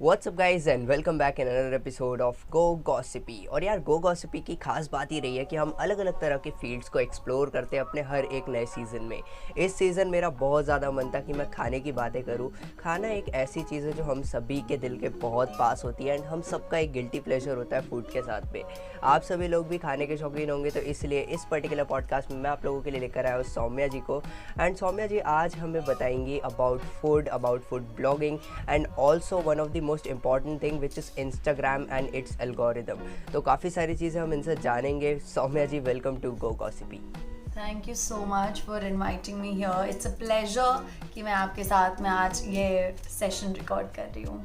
What's up guys and welcome back in another episode of go Gossipy. और यार गो गॉसिपी की खास बात ही रही है कि हम अलग अलग तरह के फील्ड्स को एक्सप्लोर करते हैं अपने हर एक नए सीज़न में। इस सीज़न मेरा बहुत ज़्यादा मन था कि मैं खाने की बातें करूं। खाना एक ऐसी चीज़ है जो हम सभी के दिल के बहुत पास होती है एंड हम सबका एक गिल्टी प्लेजर होता है फूड के साथ में। आप सभी लोग भी खाने के शौकीन होंगे, तो इसलिए इस पर्टिकुलर पॉडकास्ट में मैं आप लोगों के लिए लेकर आया हूँ सौम्या जी को। एंड सौम्या जी आज हमें बताएंगी about food blogging and also one of the most important thing which is Instagram and its algorithm. तो काफ़ी सारी चीज़ें हम इनसे जानेंगे। Saumya ji, welcome to Go Gossipy. Thank you so much for inviting me here. It's a pleasure कि मैं आपके साथ में आज ये सेशन रिकॉर्ड कर रही हूँ।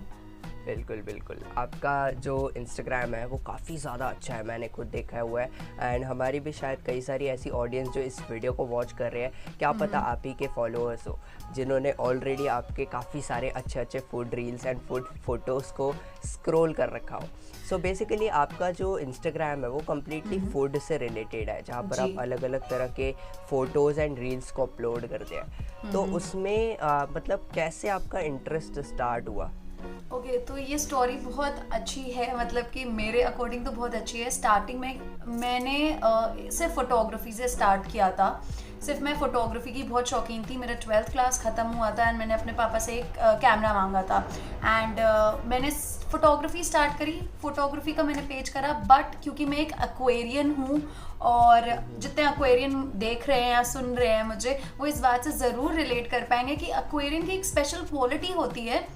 बिल्कुल बिल्कुल, आपका जो इंस्टाग्राम है वो काफ़ी ज़्यादा अच्छा है, मैंने खुद देखा हुआ है। एंड हमारी भी शायद कई सारी ऐसी ऑडियंस जो इस वीडियो को वॉच कर रहे हैं, क्या पता आप ही के फॉलोअर्स हो जिन्होंने ऑलरेडी आपके काफ़ी सारे अच्छे अच्छे food reels and food photos को स्क्रॉल कर रखा हो। सो बेसिकली आपका जो इंस्टाग्राम है वो कम्प्लीटली फूड से रिलेटेड है, जहाँ पर आप अलग अलग तरह के फ़ोटोज़ एंड रील्स को अपलोड करते हैं। तो उसमें मतलब कैसे आपका इंटरेस्ट स्टार्ट हुआ? ओके, तो ये स्टोरी बहुत अच्छी है, मतलब कि मेरे अकॉर्डिंग तो बहुत अच्छी है। स्टार्टिंग में मैंने सिर्फ फोटोग्राफी से स्टार्ट किया था। सिर्फ मैं फ़ोटोग्राफी की बहुत शौकीन थी। मेरा 12th क्लास ख़त्म हुआ था एंड मैंने अपने पापा से एक कैमरा मांगा था एंड मैंने फ़ोटोग्राफी स्टार्ट करी। फ़ोटोग्राफी का मैंने पेज करा, बट क्योंकि मैं एक एक्वेरियन हूँ और जितने एक्वेरियन देख रहे हैं या सुन रहे हैं मुझे, वो इस बात से ज़रूर रिलेट कर पाएंगे कि एक्वेरियन की एक स्पेशल क्वालिटी होती है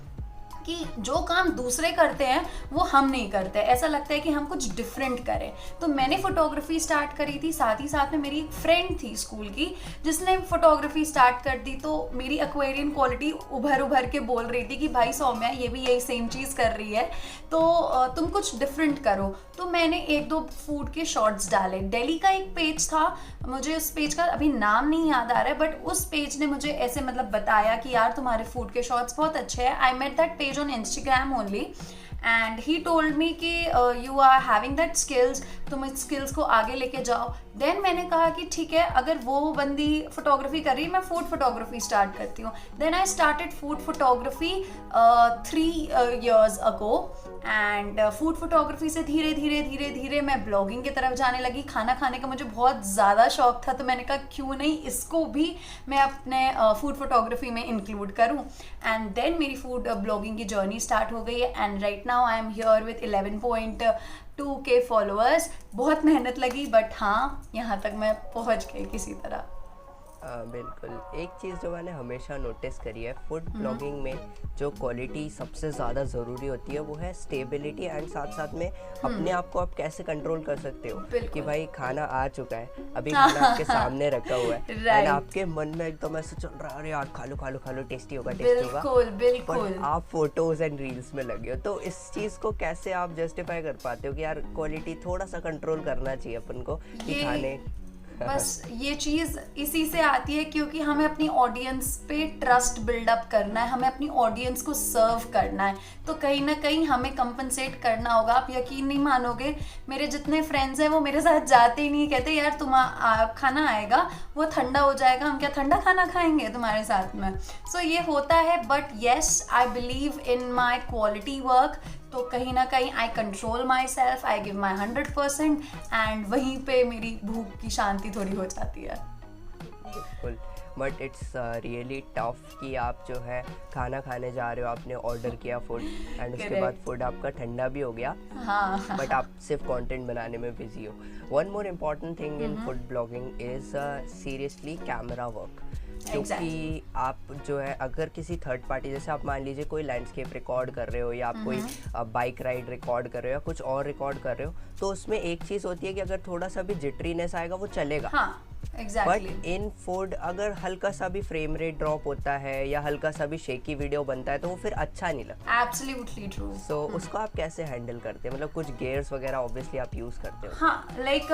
कि जो काम दूसरे करते हैं वो हम नहीं करते। ऐसा लगता है कि हम कुछ डिफरेंट करें। तो मैंने फ़ोटोग्राफी स्टार्ट करी थी। साथ ही साथ में मेरी एक फ्रेंड थी स्कूल की जिसने फ़ोटोग्राफी स्टार्ट कर दी। तो मेरी एक्वेरियन क्वालिटी उभर के बोल रही थी कि भाई सौम्या ये भी यही सेम चीज़ कर रही है, तो तुम कुछ डिफरेंट करो। तो मैंने एक दो फूड के शॉर्ट्स डाले। दिल्ली का एक पेज था, मुझे उस पेज का अभी नाम नहीं याद आ रहा है, बट उस पेज ने मुझे ऐसे मतलब बताया कि यार तुम्हारे फूड के शॉर्ट्स बहुत अच्छे हैं। I met that page on Instagram only and he told me कि you are having that skills, तुम इस स्किल्स को आगे लेके जाओ। देन मैंने कहा कि ठीक है, अगर वो बंदी फोटोग्राफी कर रही है, मैं फूड फोटोग्राफी स्टार्ट करती हूँ। Then I started food photography 3 years ago and food photography से धीरे धीरे मैं ब्लॉगिंग की तरफ जाने लगी। खाना खाने का मुझे बहुत ज़्यादा शौक था, तो मैंने कहा क्यों नहीं इसको भी मैं अपने फूड फोटोग्राफी में इंक्लूड करूँ। एंड देन मेरी फूड ब्लॉगिंग की जर्नी स्टार्ट हो गई है and right now I am here with 11.2K followers. बहुत मेहनत लगी, बट हाँ यहाँ तक मैं पहुँच गई किसी तरह। बिल्कुल, एक चीज़ जो मैंने हमेशा नोटिस करी है फूड ब्लॉगिंग में, जो क्वालिटी सबसे ज़्यादा ज़रूरी होती है वो है स्टेबिलिटी एंड साथ साथ में अपने आप को आप कैसे कंट्रोल कर सकते हो कि भाई खाना आ चुका है, अभी खाना आपके सामने रखा हुआ है एंड आपके मन में एकदम ऐसे चल रहा है अरे यार खा लो टेस्टी होगा। बिल्कुल आप फोटोज एंड रील्स में लगे हो, तो इस चीज़ को कैसे आप जस्टिफाई कर पाते हो कि यार क्वालिटी थोड़ा सा कंट्रोल करना चाहिए अपन को कि खाने बस ये चीज़ इसी से आती है क्योंकि हमें अपनी ऑडियंस पे ट्रस्ट बिल्डअप करना है, हमें अपनी ऑडियंस को सर्व करना है, तो कहीं ना कहीं हमें कंपनसेट करना होगा। आप यकीन नहीं मानोगे, मेरे जितने फ्रेंड्स हैं वो मेरे साथ जाते ही नहीं, कहते यार तुम खाना आएगा वो ठंडा हो जाएगा, हम क्या ठंडा खाना खाएंगे तुम्हारे साथ में। सो ये होता है, but yes I believe in my quality work. तो कहीं ना कहीं आई control my self, I give my 100% and वहीं पे मेरी भूख की शांति थोड़ी हो जाती है। बिल्कुल, बट इट्स रियली टफ कि आप जो है खाना खाने जा रहे हो, आपने ऑर्डर किया फूड एंड उसके बाद फूड आपका ठंडा भी हो गया, बट आप सिर्फ कंटेंट बनाने में बिजी हो। One more important thing in food blogging is seriously camera work, क्योंकि आप जो है अगर किसी थर्ड पार्टी, जैसे आप मान लीजिए कोई लैंडस्केप रिकॉर्ड कर रहे हो या आप कोई बाइक राइड रिकॉर्ड कर रहे हो या कुछ और रिकॉर्ड कर रहे हो, तो उसमें एक चीज़ होती है कि अगर थोड़ा सा भी जिटरीनेस आएगा वो चलेगा, एग्जैक्टली बट इन फूड अगर हल्का सा भी फ्रेम रेट ड्रॉप होता है या हल्का सा भी शेकी वीडियो बनता है तो वो फिर अच्छा नहीं लगता। Absolutely true. सो उसको आप कैसे हैंडल करते हैं, मतलब कुछ गेयर्स वगैरह ऑब्वियसली आप यूज करते हो? हाँ, लाइक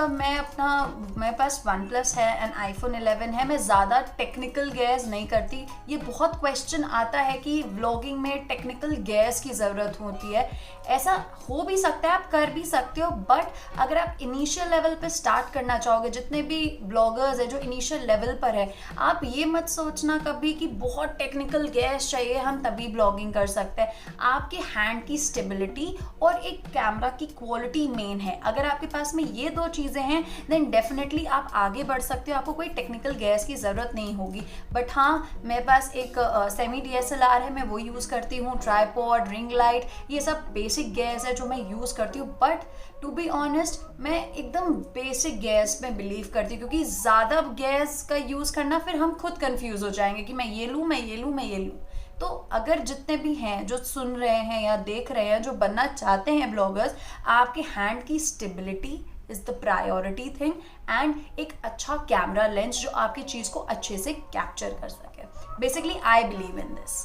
मेरे पास OnePlus है एंड iPhone 11 है। मैं ज़्यादा टेक्निकल गेयर्स नहीं करती। ये बहुत क्वेश्चन आता है कि व्लॉगिंग में टेक्निकल गेयर्स की ज़रूरत होती है। ऐसा हो भी सकता है, आप कर भी सकते हो, बट अगर आप इनिशियल लेवल पे स्टार्ट करना चाहोगे, जितने भी ब्लॉगर्स है जो इनिशियल लेवल पर है, आप ये मत सोचना कभी कि बहुत टेक्निकल गेयर्स चाहिए हम तभी ब्लॉगिंग कर सकते हैं। आपके हैंड की स्टेबिलिटी और एक कैमरा की क्वालिटी मेन है। अगर आपके पास में ये दो चीज़ें हैं देन डेफिनेटली आप आगे बढ़ सकते हो, आपको कोई टेक्निकल गेयर्स की ज़रूरत नहीं होगी। बट हाँ, मेरे पास एक सेमी DSLR है, मैं वो यूज़ करती हूँ, ट्राइपॉड, रिंग लाइट, ये सब बेसिक गेयर्स है जो मैं यूज़ करती हूँ। बट टू बी ऑनेस्ट मैं एकदम बेसिक गेयर्स में बिलीव करती हूँ, क्योंकि ज़्यादा गेयर्स का यूज़ करना फिर हम खुद कंफ्यूज हो जाएंगे कि मैं ये लूँ, मैं ये लूँ, मैं ये लूँ। तो अगर जितने भी हैं जो सुन रहे हैं या देख रहे हैं, जो बनना चाहते हैं ब्लॉगर्स, आपके हैंड की stability is the priority thing and एक अच्छा कैमरा लेंस जो आपकी चीज़ को अच्छे से कैप्चर कर सके। Basically I believe in this.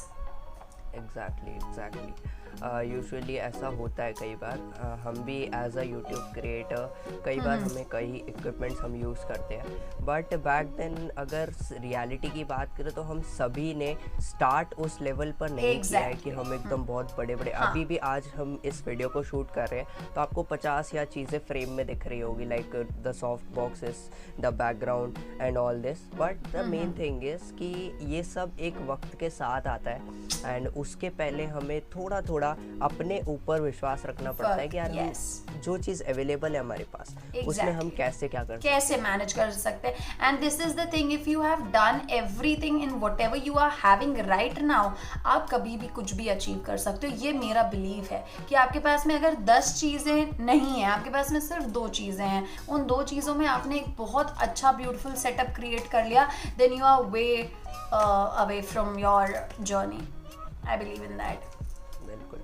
Exactly usually ऐसा होता है कई बार। हम भी एज अ यूट्यूब क्रिएटर कई बार हमें कई इक्विपमेंट्स हम यूज़ करते हैं, बट बैक देन अगर रियलिटी की बात करें तो हम सभी ने स्टार्ट उस लेवल पर नहीं किया है कि हम एकदम बहुत बड़े बड़े अभी भी आज हम इस वीडियो को शूट कर रहे हैं तो आपको 50 या चीज़ें फ्रेम में दिख रही होगी, like the soft boxes, the background and all this. But the main thing is कि ये सब एक वक्त के साथ आता है एंड उसके पहले हमें थोड़ा थोड़ा अपने ऊपर विश्वास रखना पड़ता है कि यार हम जो चीज़ अवेलेबल है हमारे पास उसमें हम कैसे क्या कर सकते हैं, कैसे मैनेज कर सकते हैं। And this is the thing, if you have done everything in whatever you are having right now, आप कभी भी कुछ भी अचीव कर सकते हो। ये मेरा बिलीव है कि आपके पास में अगर 10 चीज़ें नहीं है, आपके पास में सिर्फ 2 चीज़ें हैं, उन 2 चीज़ों में आपने एक बहुत अच्छा ब्यूटीफुल सेटअप क्रिएट कर लिया, then you are way away from your journey. I believe in that. बिल्कुल।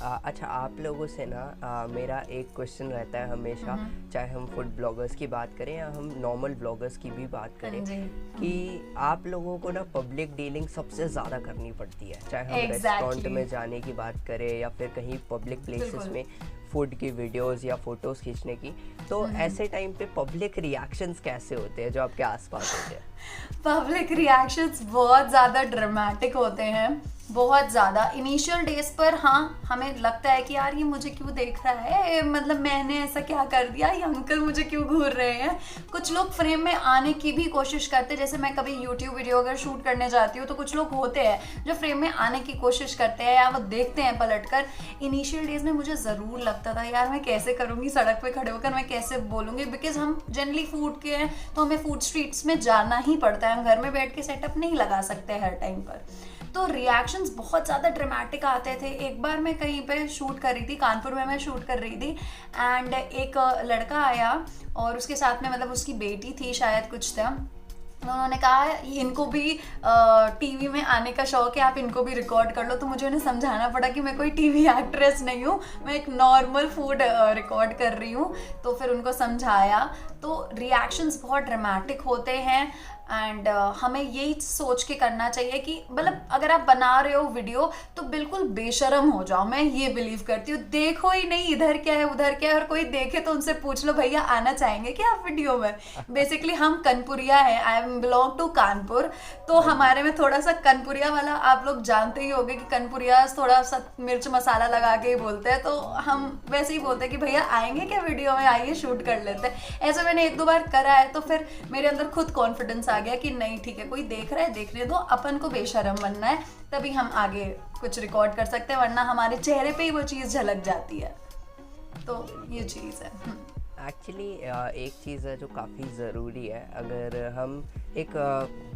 अच्छा, आप लोगों से ना मेरा एक क्वेश्चन रहता है हमेशा, चाहे हम फूड ब्लॉगर्स की बात करें या हम नॉर्मल ब्लॉगर्स की भी बात करें, कि आप लोगों को ना पब्लिक डीलिंग सबसे ज़्यादा करनी पड़ती है, चाहे हम रेस्टोरेंट में जाने की बात करें या फिर कहीं पब्लिक प्लेसेस में फूड की वीडियोस या फोटोज़ खींचने की। तो ऐसे टाइम पे पब्लिक रिएक्शंस कैसे होते हैं जो आपके आसपास होते हैं? पब्लिक रिएक्शंस बहुत ज़्यादा ड्रामेटिक होते हैं, बहुत ज़्यादा। इनिशियल डेज पर हाँ, हमें लगता है कि यार ये मुझे क्यों देख रहा है, मतलब मैंने ऐसा क्या कर दिया, ये अंकल मुझे क्यों घूर रहे हैं। कुछ लोग फ्रेम में आने की भी कोशिश करते हैं, जैसे मैं कभी यूट्यूब वीडियो अगर शूट करने जाती हूँ तो कुछ लोग होते हैं जो फ्रेम में आने की कोशिश करते हैं या वो देखते हैं पलट कर। इनिशियल डेज में मुझे ज़रूर लगता था यार मैं कैसे करूँगी, सड़क पर खड़े होकर मैं कैसे बोलूँगी, बिकॉज हम जनरली फूड के हैं तो हमें फूड स्ट्रीट्स में जाना ही पड़ता है, हम घर में बैठ के सेटअप नहीं लगा सकते हर टाइम पर। तो रिएक्शंस बहुत ज़्यादा ड्रामेटिक आते थे। एक बार मैं कहीं पे शूट कर रही थी, कानपुर में मैं शूट कर रही थी, एंड एक लड़का आया और उसके साथ में मतलब उसकी बेटी थी शायद, कुछ था। उन्होंने कहा इनको भी टीवी में आने का शौक है, आप इनको भी रिकॉर्ड कर लो। तो मुझे उन्हें समझाना पड़ा कि मैं कोई टीवी एक्ट्रेस नहीं हूँ, मैं एक नॉर्मल फूड रिकॉर्ड कर रही हूँ। तो फिर उनको समझाया। तो रिएक्शंस बहुत ड्रामेटिक होते हैं एंड हमें यही सोच के करना चाहिए कि मतलब अगर आप बना रहे हो वीडियो तो बिल्कुल बेशरम हो जाओ। मैं ये बिलीव करती हूँ, देखो ही नहीं इधर क्या है उधर क्या है, और कोई देखे तो उनसे पूछ लो भैया आना चाहेंगे क्या आप वीडियो में। बेसिकली हम कानपुरिया हैं, I am belong to Kanpur, तो हमारे में थोड़ा सा कानपुरिया वाला आप लोग जानते ही होंगे कि कानपुरिया थोड़ा सा मिर्च मसाला लगा के ही बोलते हैं। तो हम वैसे ही बोलते हैं कि भैया आएंगे क्या वीडियो में, आइए शूट कर लेते हैं। ऐसे मैंने 1-2 बार करा है, तो फिर मेरे अंदर खुद कॉन्फिडेंस आ गया कि नहीं ठीक है, कोई देख रहा है देखने दो, अपन को बेशरम बनना है तभी हम आगे कुछ रिकॉर्ड कर सकते हैं, वरना हमारे चेहरे पे ही वो चीज़ झलक जाती है। तो ये चीज़ है। एक्चुअली एक चीज़ है जो काफ़ी ज़रूरी है, अगर हम एक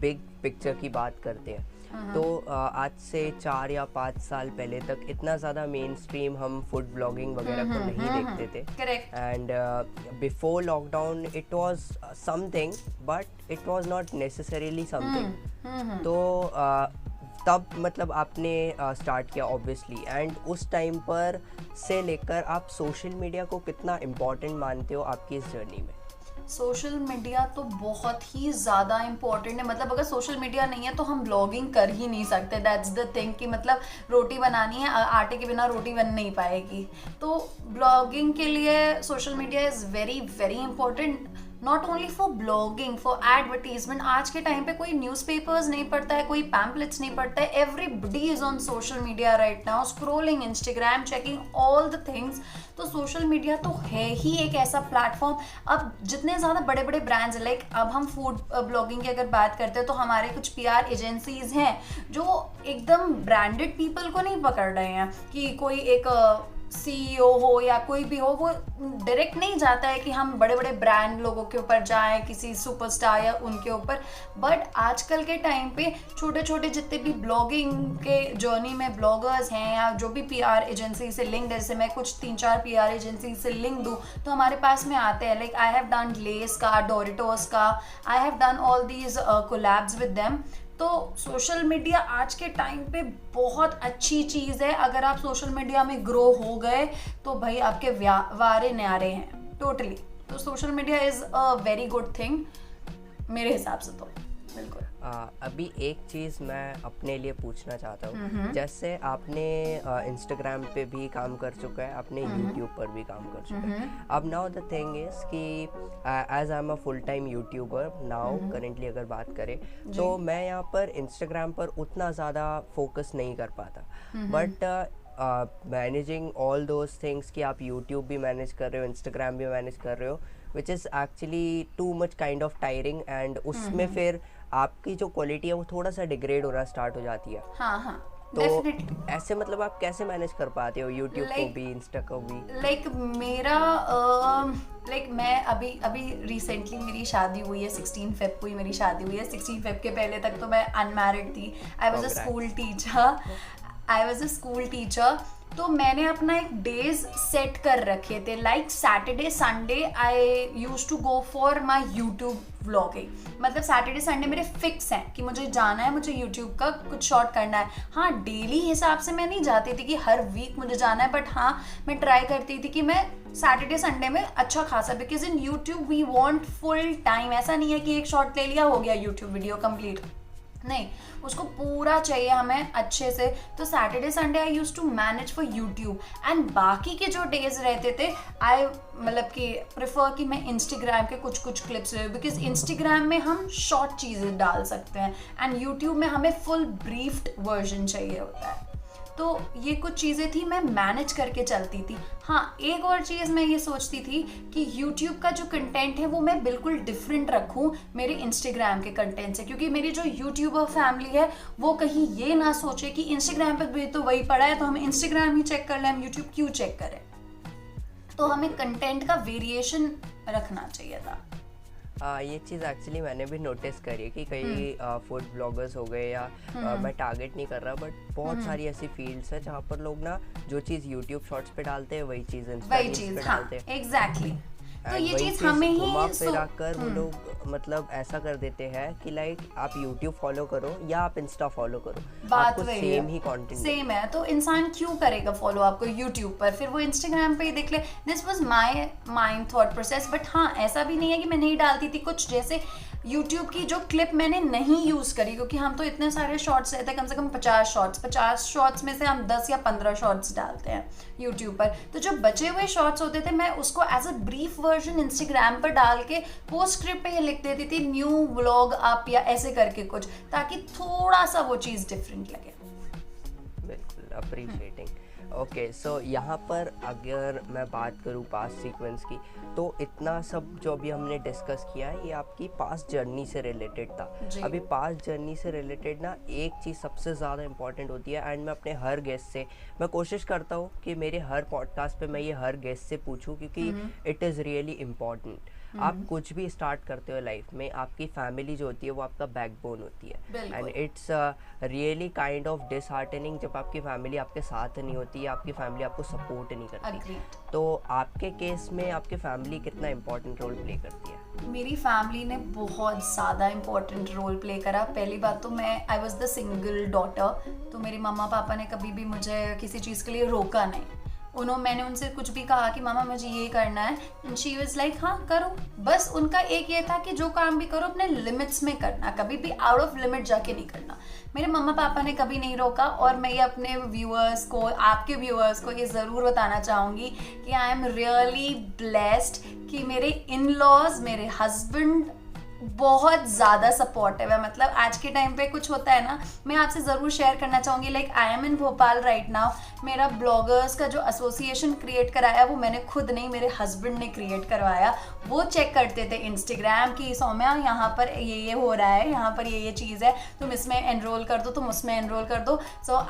बिग पिक्चर की बात करते हैं तो आज से 4 या 5 साल पहले तक इतना ज़्यादा मेन स्ट्रीम हम फूड ब्लॉगिंग वगैरह को नहीं देखते थे। Correct. And before lockdown it was something but it was not necessarily something. तो तब मतलब आपने स्टार्ट किया ऑब्वियसली, एंड उस टाइम पर से लेकर आप सोशल मीडिया को कितना इम्पोर्टेंट मानते हो आपकी इस जर्नी में? सोशल मीडिया तो बहुत ही ज़्यादा इम्पोर्टेंट है, मतलब अगर सोशल मीडिया नहीं है तो हम ब्लॉगिंग कर ही नहीं सकते। दैट्स द थिंग कि मतलब रोटी बनानी है, आटे के बिना रोटी बन नहीं पाएगी। तो ब्लॉगिंग के लिए social media is very very important, not only for blogging, for advertisement. आज के टाइम पे कोई न्यूज़पेपर्स नहीं पढ़ता है, कोई पैम्पलेट्स नहीं पढ़ता है, everybody is on social media right now, scrolling, Instagram, checking all the things. तो सोशल मीडिया तो है ही एक ऐसा प्लेटफॉर्म। अब जितने ज़्यादा बड़े बड़े ब्रांड्स हैं, लाइक अब हम फूड ब्लॉगिंग की अगर बात करते हैं तो हमारे कुछ PR एजेंसीज हैं जो एकदम ब्रांडेड पीपल को नहीं पकड़ रहे हैं कि कोई एक CEO हो या कोई भी हो, वो डायरेक्ट नहीं जाता है कि हम बड़े बड़े ब्रांड लोगों के ऊपर जाएं, किसी सुपरस्टार या उनके ऊपर। बट आजकल के टाइम पे छोटे छोटे जितने भी ब्लॉगिंग के जर्नी में ब्लॉगर्स हैं या जो भी PR एजेंसी से लिंक, जैसे मैं कुछ 3-4 PR एजेंसी से लिंक दूँ तो हमारे पास में आते हैं। Like I have done less का, डोरिटोस का, I have done all these collabs with them. तो सोशल मीडिया आज के टाइम पे बहुत अच्छी चीज़ है। अगर आप सोशल मीडिया में ग्रो हो गए तो भाई आपके वारे न्यारे हैं टोटली। तो social media is a very good thing मेरे हिसाब से तो बिल्कुल। अभी एक चीज़ मैं अपने लिए पूछना चाहता हूँ, जैसे आपने इंस्टाग्राम पे भी काम कर चुका है, आपने यूट्यूब पर भी काम कर चुका है। अब नाउ द थिंग इज़ कि as I am a full time YouTuber now currently अगर बात करें तो मैं यहाँ पर इंस्टाग्राम पर उतना ज़्यादा फोकस नहीं कर पाता। But managing all those things कि आप यूट्यूब भी मैनेज कर रहे हो, इंस्टाग्राम भी मैनेज कर रहे हो, which is actually too much kind of tiring, and उसमें फिर आपकी जो क्वालिटी है वो थोड़ा सा डिग्रेड होना स्टार्ट हो जाती है। हाँ तो definitely. ऐसे मतलब आप कैसे मैनेज कर पाते हो यूट्यूब को भी, इंस्टा को भी? लाइक मेरा लाइक मैं अभी रिसेंटली मेरी शादी हुई है, 16 फेब को ही मेरी शादी हुई है। 16 फेब के पहले तक तो मैं अनमैरिड थी। I was a school teacher. तो मैंने अपना एक डेज सेट कर रखे थे, like Saturday Sunday I use to go for my YouTube vlogging. मतलब सैटरडे संडे मेरे फिक्स हैं कि मुझे जाना है, मुझे यूट्यूब का कुछ शॉर्ट करना है। हाँ, डेली हिसाब से मैं नहीं जाती थी कि हर वीक मुझे जाना है, बट हाँ मैं ट्राई करती थी कि मैं सैटरडे संडे में अच्छा खासा, because in YouTube we want full time. ऐसा नहीं है कि एक शॉर्ट ले लिया हो गया यूट्यूब वीडियो कंप्लीट, नहीं, उसको पूरा चाहिए हमें अच्छे से। तो Saturday Sunday I use to manage for YouTube, and बाकी के जो डेज रहते थे आई मतलब कि प्रेफर कि मैं इंस्टाग्राम के कुछ कुछ क्लिप्स ले, बिकॉज इंस्टाग्राम में हम शॉर्ट चीज़ें डाल सकते हैं एंड यूट्यूब में हमें फुल ब्रीफ्ड वर्जन चाहिए होता है। तो ये कुछ चीज़ें थी, मैं मैनेज करके चलती थी। हाँ, एक और चीज़ मैं ये सोचती थी कि YouTube का जो कंटेंट है वो मैं बिल्कुल डिफरेंट रखूँ मेरे इंस्टाग्राम के कंटेंट से, क्योंकि मेरी जो यूट्यूबर फैमिली है वो कहीं ये ना सोचे कि इंस्टाग्राम पर भी तो वही पड़ा है तो हम इंस्टाग्राम ही चेक कर लें, हम यूट्यूब क्यों चेक करें। तो हमें कंटेंट का वेरिएशन रखना चाहिए था। ये चीज़ एक्चुअली मैंने भी नोटिस करी है कि कई फूड ब्लॉगर्स हो गए या मैं टारगेट नहीं कर रहा, बट बहुत सारी ऐसी फील्ड्स है जहाँ पर लोग ना जो चीज़ यूट्यूब शॉर्ट्स पे डालते हैं वही चीज़ इंस्टा रील्स पे डालते हैं। एग्जैक्टली। तो ये चीज हमें ही फिराकर वो लोग मतलब ऐसा कर देते हैं कि लाइक आप YouTube फॉलो करो या आप इंस्टा फॉलो करो, बात आपको सेम ही कंटेंट सेम है। तो इंसान क्यों करेगा फॉलो आपको YouTube पर, फिर वो इंस्टाग्राम पे ही देख ले। This was my mind thought process. But हाँ, ऐसा भी नहीं है कि मैं नहीं डालती थी कुछ, जैसे YouTube की जो क्लिप मैंने नहीं यूज़ करी, क्योंकि हम तो इतने सारे शॉर्ट्स रहते हैं, कम से कम 50 शॉर्ट्स में से हम 10 या 15 शॉर्ट्स डालते हैं YouTube पर। तो जो बचे हुए शॉर्ट्स होते थे मैं उसको as a brief version Instagram पर डाल के पोस्ट स्क्रिप्ट पे ये लिख देती थी, न्यू व्लॉग अप या ऐसे करके कुछ, ताकि थोड़ा सा वो चीज़ डिफरेंट लगे। बिल्कुल अप्रिशिएटिंग। ओके, सो यहाँ पर अगर मैं बात करूँ पास्ट सीक्वेंस की, तो इतना सब जो अभी हमने डिस्कस किया है ये आपकी पास्ट जर्नी से रिलेटेड था। अभी पास्ट जर्नी से रिलेटेड ना एक चीज़ सबसे ज़्यादा इंपॉर्टेंट होती है, एंड मैं अपने हर गेस्ट से मैं कोशिश करता हूँ कि मेरे हर पॉडकास्ट पे मैं ये हर गेस्ट से पूछूं, क्योंकि इट इज़ रियली इम्पॉर्टेंट। आप कुछ भी स्टार्ट करते हो लाइफ में, आपकी फैमिली जो होती है वो आपका बैकबोन होती है, and it's really kind of disheartening जब आपकी फैमिली आपके साथ नहीं होती है, आपकी फैमिली आपको सपोर्ट नहीं करती। तो आपके केस में आपकी फैमिली कितना इम्पोर्टेंट रोल प्ले करती है? मेरी फैमिली ने बहुत ज़्यादा इम्पोर्टेंट रोल प्ले करा। पहली बात तो मैं I was the single daughter, तो मेरे मम्मा पापा ने कभी भी मुझे किसी चीज़ के लिए रोका नहीं। मैंने उनसे कुछ भी कहा कि मामा मुझे ये करना है, एंड शी वाज लाइक हाँ करो। बस उनका एक ये था कि जो काम भी करो अपने लिमिट्स में करना, कभी भी आउट ऑफ लिमिट जाके नहीं करना। मेरे मम्मा पापा ने कभी नहीं रोका, और मैं ये अपने व्यूअर्स को, आपके व्यूअर्स को ये ज़रूर बताना चाहूँगी कि आई एम रियली ब्लेस्ड कि मेरे इन लॉज, मेरे हस्बैंड बहुत ज़्यादा सपोर्टिव है। मतलब आज के टाइम पे कुछ होता है ना, मैं आपसे ज़रूर शेयर करना चाहूँगी। Like I am in Bhopal right now, मेरा ब्लॉगर्स का जो एसोसिएशन क्रिएट कराया वो मैंने खुद नहीं, मेरे हस्बैंड ने क्रिएट करवाया। वो चेक करते थे इंस्टाग्राम की, सौम्या यहाँ पर ये हो रहा है, यहाँ पर ये चीज़ है, तुम इसमें एनरोल कर दो, तुम उसमें एनरोल कर दो। सो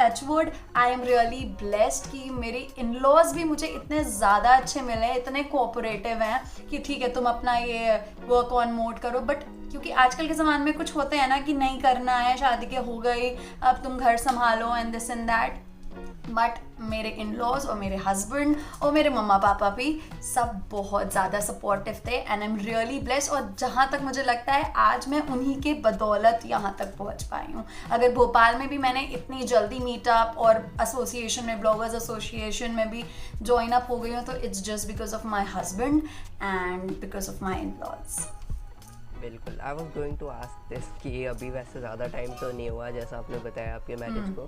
touch wood, I am really blessed कि मेरे इन लॉज भी मुझे इतने ज़्यादा अच्छे मिले, इतने कोऑपरेटिव हैं कि ठीक है तुम अपना ये वर्क ऑन मोड करो। बट क्योंकि आजकल के ज़माने में कुछ होते हैं ना कि नहीं करना है, शादी के हो गई, अब तुम घर संभालो and this and that. But मेरे इन लॉज और मेरे हस्बैंड और मेरे मम्मा पापा भी सब बहुत ज़्यादा सपोर्टिव थे, and I am really blessed. और जहाँ तक मुझे लगता है आज मैं उन्हीं के बदौलत यहाँ तक पहुँच पाई हूँ। अगर भोपाल में भी मैंने इतनी जल्दी मीटअप और एसोसिएशन में, ब्लॉगर्स एसोसिएशन में भी ज्वाइन अप हो गई हूँ, तो it's just because of my husband and because of my in laws. बिल्कुल, I was going to ask this कि अभी वैसे ज़्यादा टाइम तो नहीं हुआ जैसा आपने बताया आपके मैरिज को,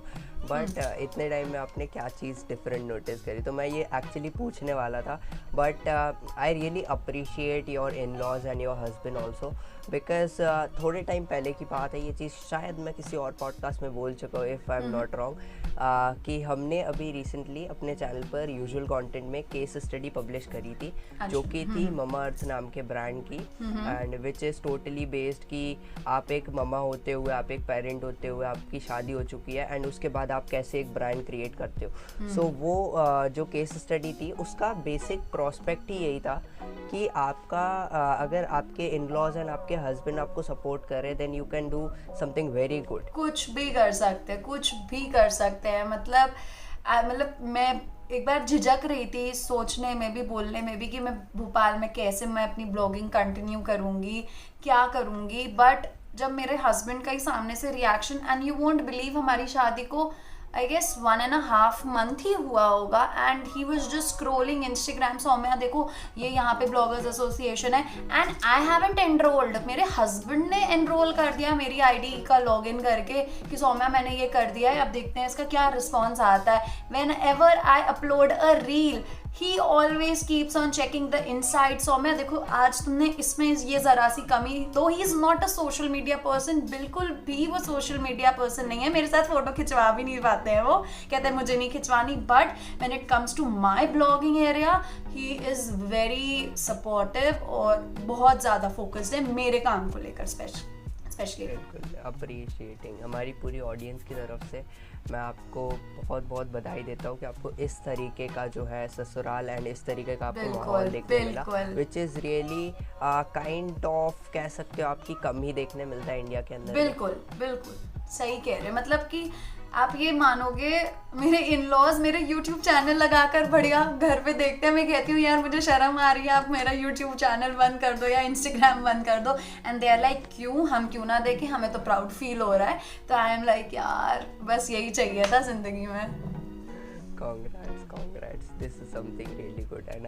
बट इतने टाइम में आपने क्या चीज़ डिफरेंट नोटिस करी? तो मैं ये एक्चुअली पूछने वाला था, but I really appreciate your in laws and your husband also, because थोड़े टाइम पहले की बात है, ये चीज़ शायद मैं किसी और पॉडकास्ट में बोल चुका हूँ if I am not wrong, कि हमने अभी रिसेंटली अपने चैनल पर यूजुअल कंटेंट में केस स्टडी पब्लिश करी थी, जो कि थी ममा अर्थ नाम के ब्रांड की, and which is totally based कि आप एक ममा होते हुए, आप एक पेरेंट होते हुए, आपकी शादी हो चुकी है, एंड उसके बाद आप कैसे एक ब्रांड क्रिएट करते हो। सो वो जो केस स्टडी थी उसका बेसिक प्रोस्पेक्ट ही यही था कि आपका अगर आपके इन लॉज एंड आपके हस्बैंड आपको सपोर्ट करे, then you can do something very good. कुछ भी कर सकते हैं, कुछ भी कर सकते हैं। मतलब मैं एक बार झिझक रही थी सोचने में भी, बोलने में भी कि मैं भोपाल में कैसे मैं अपनी ब्लॉगिंग कंटिन्यू करूँगी, क्या करूँगी। बट जब मेरे हस्बैंड का ही सामने से reaction, and you won't believe, हमारी शादी को आई गेस 1.5 month ही हुआ होगा, and he was just scrolling Instagram, Saumya देखो ये यहाँ पे ब्लॉगर्स एसोसिएशन है, एंड आई हैवंट एनरोल्ड। मेरे हस्बैंड ने एनरोल कर दिया मेरी आईडी का लॉगिन करके कि सौम्या मैंने ये कर दिया है, अब देखते हैं इसका क्या रिस्पॉन्स आता है। Whenever I upload a reel, he always keeps on checking the insights. Saumya देखो आज तुमने इसमें ये ज़रा सी कमी, though he is not a social media person, बिल्कुल भी वो सोशल मीडिया पर्सन नहीं है, मेरे साथ फोटो खिंचवा भी नहीं पाते हैं, वो कहते हैं मुझे नहीं खिंचवानी। But when it comes to my blogging area, he is very supportive और बहुत ज़्यादा फोकस्ड है मेरे काम को लेकर स्पेशली। बिल्कुल अप्रिशिएटिंग। हमारी पूरी ऑडियंस की तरफ से मैं आपको बहुत बहुत बधाई देता हूँ कि आपको इस तरीके का जो है ससुराल एंड इस तरीके का आपको माहौल देखने मिला, विच इज़ रियली काइंड ऑफ, कह सकते हो आपकी कम ही देखने मिलता है इंडिया के अंदर। बिल्कुल बिल्कुल सही कह रहे हैं। मतलब कि आप ये मानोगे, मेरे इन लॉज मेरे यूट्यूब चैनल लगाकर बढ़िया घर पे देखते हैं, मैं कहती हूँ यार मुझे शर्म आ रही है, आप मेरा यूट्यूब चैनल बंद कर दो या इंस्टाग्राम बंद कर दो, एंड दे आर लाइक क्यों, हम क्यों ना देखें, हमें तो प्राउड फील हो रहा है। तो आई एम लाइक यार बस यही चाहिए था ज़िंदगी में। congrats, this is something really good and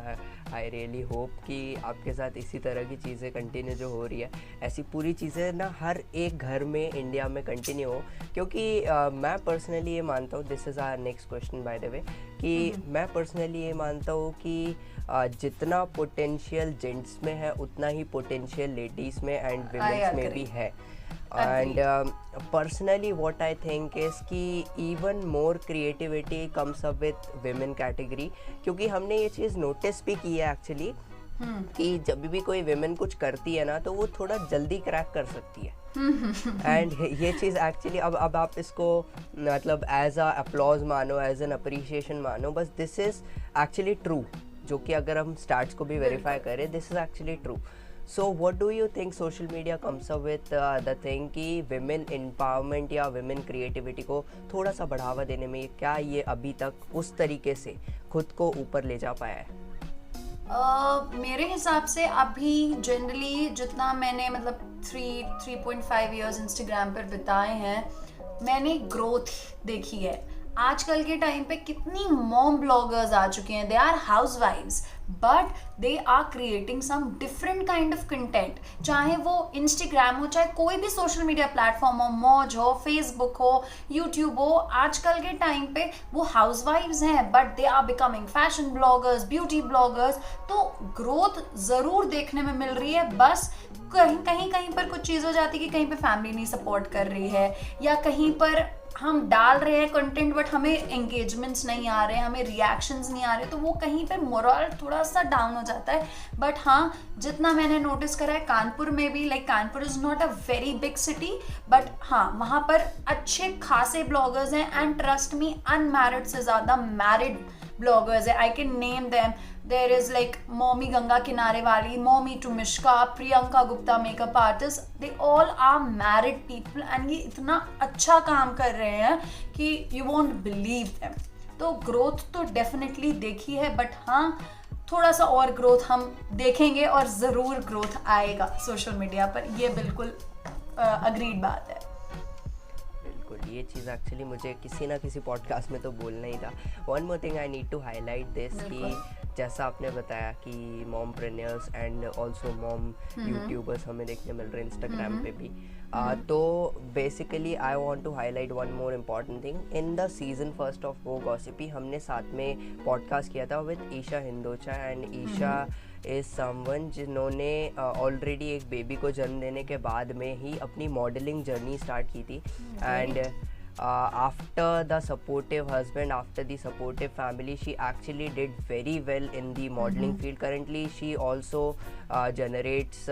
I really hope कि आपके साथ इसी तरह की चीज़ें कंटिन्यू जो हो रही है, ऐसी पूरी चीज़ें ना हर एक घर में इंडिया में कंटिन्यू हो। क्योंकि मैं पर्सनली ये मानता हूँ, this is our next question by the way, कि मैं पर्सनली ये मानता हूँ कि जितना पोटेंशियल जेंट्स में है उतना ही पोटेंशियल लेडीज़ में एंड विमेंस में भी है। And personally what I think is कि even more creativity comes up with women category, क्योंकि हमने ये चीज़ नोटिस भी की है एक्चुअली कि जब भी कोई women कुछ करती है ना तो वो थोड़ा जल्दी क्रैक कर सकती है। एंड ये चीज़ एक्चुअली अब आप इसको मतलब एज अ अपलॉज मानो, एज एन अप्रिशिएशन मानो, बस दिस इज़ एक्चुअली ट्रू, जो कि अगर हम स्टार्ट्स को भी वेरीफाई करें, this is actually true. So what do you think social media comes up with the thing कि women empowerment या women creativity को थोड़ा सा बढ़ावा देने में क्या ये अभी तक उस तरीके से खुद को ऊपर ले जा पाया है? मेरे हिसाब से अभी जनरली जितना मैंने मतलब 3.5 years इंस्टाग्राम पर बिताए हैं, मैंने ग्रोथ देखी है। आजकल के टाइम पे कितनी मॉम ब्लॉगर्स आ चुके हैं, they are housewives but they are creating some different kind of content, चाहे वो इंस्टाग्राम हो, चाहे कोई भी सोशल मीडिया प्लेटफॉर्म हो, मौज हो, फेसबुक हो, यूट्यूब हो। आजकल के टाइम पे वो हाउस वाइव्स हैं but they are becoming fashion bloggers, beauty bloggers. तो ग्रोथ ज़रूर देखने में मिल रही है, बस कहीं पर कुछ चीज़ हो जाती है कि कहीं पे फैमिली नहीं सपोर्ट कर रही है, या कहीं पर हम डाल रहे हैं कंटेंट बट हमें एंगेजमेंट्स नहीं आ रहे हैं, हमें रिएक्शंस नहीं आ रहे, तो वो कहीं पे मोरल थोड़ा सा डाउन हो जाता है। बट हाँ, जितना मैंने नोटिस करा है कानपुर में भी, like Kanpur is not a very big city but हाँ, वहाँ पर अच्छे खासे ब्लॉगर्स हैं एंड ट्रस्ट मी, अनमैरिड से ज़्यादा मैरिड ब्लॉगर्स है। I can name them, there is like mommy Ganga किनारे वाली, मॉमी टुमिश्का, Priyanka Gupta makeup artist, they all are married people and ये इतना अच्छा काम कर रहे हैं कि यू वोंट बिलीव देम। तो ग्रोथ तो डेफिनेटली देखी है बट हाँ, थोड़ा सा और ग्रोथ हम देखेंगे और ज़रूर ग्रोथ आएगा सोशल मीडिया पर, ये बिल्कुल अग्रीड बात है। ये चीज़ एक्चुअली मुझे किसी ना किसी पॉडकास्ट में तो बोलना ही था। One more thing I need to highlight this कि जैसा आपने बताया कि mompreneurs and also mom YouTubers हमें देखने मिल रहे हैं इंस्टाग्राम पे भी। तो basically I want to highlight one more important thing. In the season first of go gossipy हमने साथ में पॉडकास्ट किया था with Esha Hindocha, and Esha is someone जिन्होंने ऑलरेडी एक बेबी को जन्म देने के बाद में ही अपनी मॉडलिंग जर्नी स्टार्ट की थी। And after the supportive husband, after the supportive family, she actually did very well in the modeling field. Currently she also generates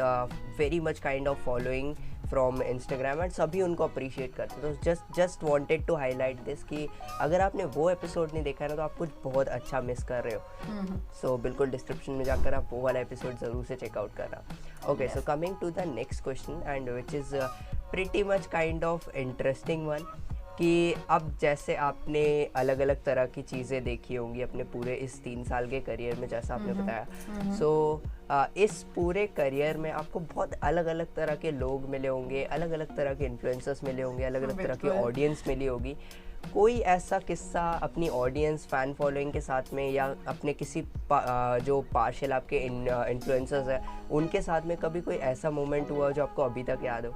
very much kind of following from Instagram and सभी उनको appreciate करते हैं। तो just wanted to highlight this कि अगर आपने वो episode नहीं देखा है ना तो आप कुछ बहुत अच्छा मिस कर रहे हो। सो बिल्कुल डिस्क्रिप्शन में जाकर आप वो वाला एपिसोड ज़रूर से चेकआउट करना। Okay, so coming to the next question and which is pretty much kind of interesting one, कि अब जैसे आपने अलग अलग तरह की चीज़ें देखी होंगी अपने पूरे इस 3 साल के करियर में, जैसा आपने बताया। सो इस पूरे करियर में आपको बहुत अलग अलग तरह के लोग मिले होंगे, अलग अलग तरह के इन्फ्लुएंसर्स मिले होंगे, अलग अलग तरह की ऑडियंस मिली होगी। कोई ऐसा किस्सा अपनी ऑडियंस फैन फॉलोइंग के साथ में या अपने किसी जो पार्शियल आपके इन्फ्लुएंसर्स हैं उनके साथ में कभी कोई ऐसा मोमेंट हुआ जो आपको अभी तक याद हो?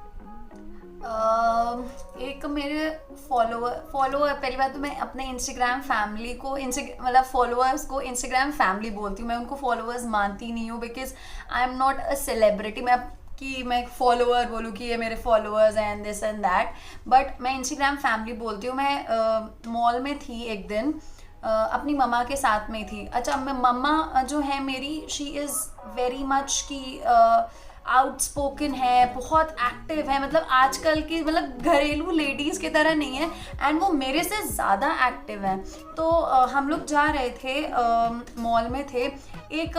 एक मेरे फॉलोअर पहली बात तो मैं अपने इंस्टाग्राम फैमिली को मतलब फॉलोअर्स को इंस्टाग्राम फैमिली बोलती हूँ, मैं उनको फॉलोअर्स मानती नहीं हूँ because I am not a celebrity. मैं एक फॉलोअर बोलूँ कि ये मेरे फॉलोअर्स हैं and this and that, but मैं इंस्टाग्राम फैमिली बोलती हूँ। मैं मॉल में थी एक दिन, अपनी मम्मा के साथ में थी। अच्छा, मैं मम्मा जो है मेरी, शी इज़ वेरी मच की आउटस्पोकन है, बहुत एक्टिव है, मतलब आजकल की मतलब घरेलू लेडीज़ की तरह नहीं है एंड वो मेरे से ज़्यादा एक्टिव है। तो हम लोग जा रहे थे, मॉल में थे, एक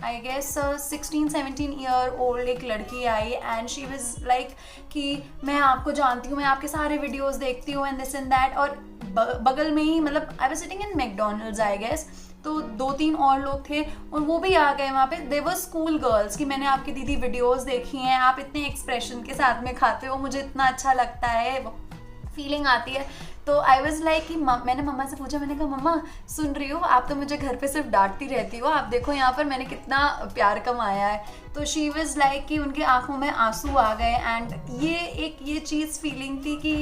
आई गेस 16-17 ईयर ओल्ड एक लड़की आई एंड शी वाज लाइक कि मैं आपको जानती हूँ, मैं आपके सारे वीडियोस देखती हूँ एंड दिस एंड दैट। और बगल में ही, मतलब I was sitting in McDonald's I guess, तो 2-3 और लोग थे और वो भी आ गए वहाँ पे। दे वर स्कूल गर्ल्स कि मैंने आपकी दीदी वीडियोस देखी हैं, आप इतने एक्सप्रेशन के साथ में खाते हो, मुझे इतना अच्छा लगता है, फीलिंग आती है। तो आई वॉज लाइक कि मैंने मम्मा से पूछा, मैंने कहा मम्मा सुन रही हो, आप तो मुझे घर पे सिर्फ डांटती रहती हो, आप देखो यहाँ पर मैंने कितना प्यार कमाया है। तो शी वॉज लाइक कि उनके आंखों में आंसू आ गए एंड ये चीज़ फीलिंग थी कि